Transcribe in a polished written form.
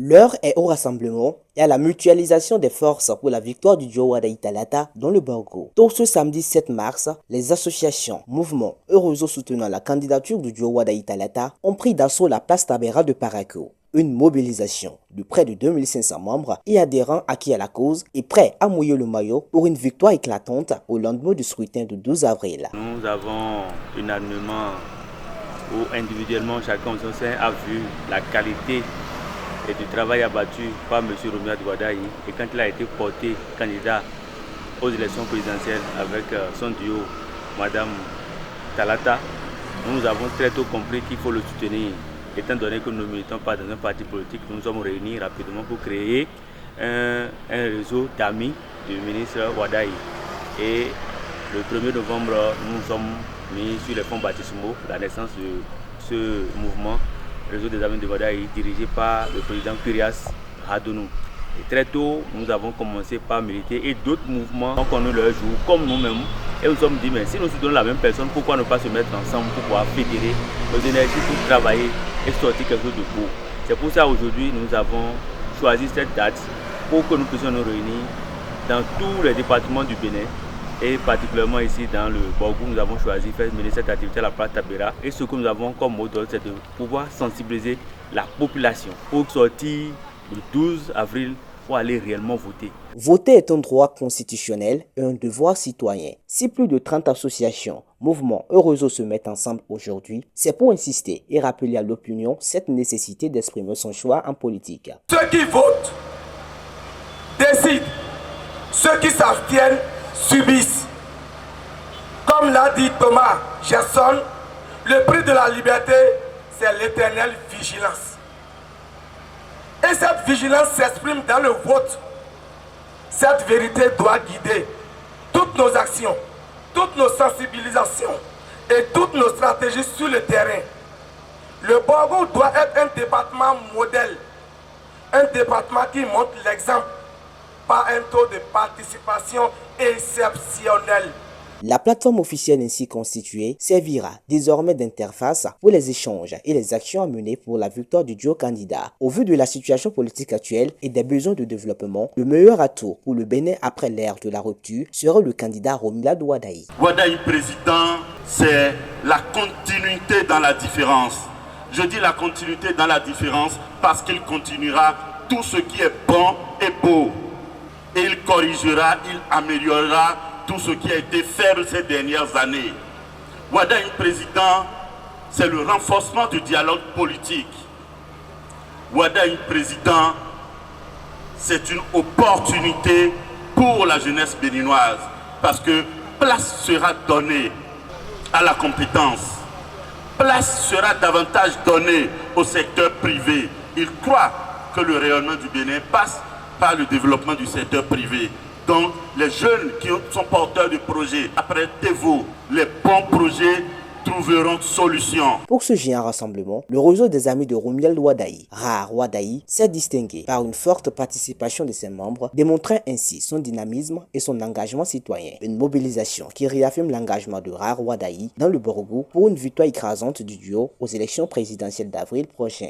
L'heure est au rassemblement et à la mutualisation des forces pour la victoire du duo Wadayi Talata dans le Borgo. Tôt ce samedi 7 mars, les associations, mouvements et réseaux soutenant la candidature du duo Wadayi Talata ont pris d'assaut la place Tabera de Parakou. Une mobilisation de près de 2500 membres et adhérents acquis à la cause et prêts à mouiller le maillot pour une victoire éclatante au lendemain du scrutin du 12 avril. Nous avons unanimement ou individuellement chacun au sein a vu la qualité et du travail abattu par M. Romuald Wadayi, et quand il a été porté candidat aux élections présidentielles avec son duo Madame Talata, nous avons très tôt compris qu'il faut le soutenir. Étant donné que nous ne militons pas dans un parti politique, nous nous sommes réunis rapidement pour créer un réseau d'amis du ministre Wadayi. Et le 1er novembre, nous nous sommes mis sur les fonds baptismaux, la naissance de ce mouvement, réseau des amis de Wadayi, dirigé par le président Kurias Hadounou. Et très tôt, nous avons commencé par militer et d'autres mouvements ont connu leur jour, comme nous-mêmes. Et nous nous sommes dit, mais si nous soutenons la même personne, pourquoi ne pas se mettre ensemble pour pouvoir fédérer nos énergies pour travailler et sortir quelque chose de beau. C'est pour ça aujourd'hui nous avons choisi cette date pour que nous puissions nous réunir dans tous les départements du Bénin et particulièrement ici dans le Borgo. Nous avons choisi de faire mener cette activité à la place Tabera, et ce que nous avons comme mot d'ordre, c'est de pouvoir sensibiliser la population pour sortir le 12 avril pour aller réellement voter. Voter est un droit constitutionnel et un devoir citoyen. Si plus de 30 associations, mouvements et réseaux se mettent ensemble aujourd'hui, c'est pour insister et rappeler à l'opinion cette nécessité d'exprimer son choix en politique. Ceux qui votent décident, ceux qui s'abstiennent subissent. Comme l'a dit Thomas Gerson, le prix de la liberté, c'est l'éternelle vigilance. Et cette vigilance s'exprime dans le vote. Cette vérité doit guider toutes nos actions, toutes nos sensibilisations et toutes nos stratégies sur le terrain. Le Borgo doit être un département modèle, un département qui montre l'exemple par un taux de participation exceptionnel. La plateforme officielle ainsi constituée servira désormais d'interface pour les échanges et les actions à mener pour la victoire du duo candidat. Au vu de la situation politique actuelle et des besoins de développement, le meilleur atout pour le Bénin après l'ère de la rupture sera le candidat Romuald Wadayi. Wadayi président, c'est la continuité dans la différence. Je dis la continuité dans la différence parce qu'il continuera tout ce qui est bon et beau. Et il corrigera, il améliorera tout ce qui a été fait ces dernières années. Wadayi président, c'est le renforcement du dialogue politique. Wadayi président, c'est une opportunité pour la jeunesse béninoise parce que place sera donnée à la compétence. Place sera davantage donnée au secteur privé. Il croit que le rayonnement du Bénin passe par le développement du secteur privé. Donc, les jeunes qui sont porteurs de projets, apprêtez-vous, les bons projets trouveront solution. Pour ce géant rassemblement, le réseau des amis de Romuald Wadayi, Rare Wadayi, s'est distingué par une forte participation de ses membres, démontrant ainsi son dynamisme et son engagement citoyen. Une mobilisation qui réaffirme l'engagement de Rare Wadayi dans le Borgo pour une victoire écrasante du duo aux élections présidentielles d'avril prochain.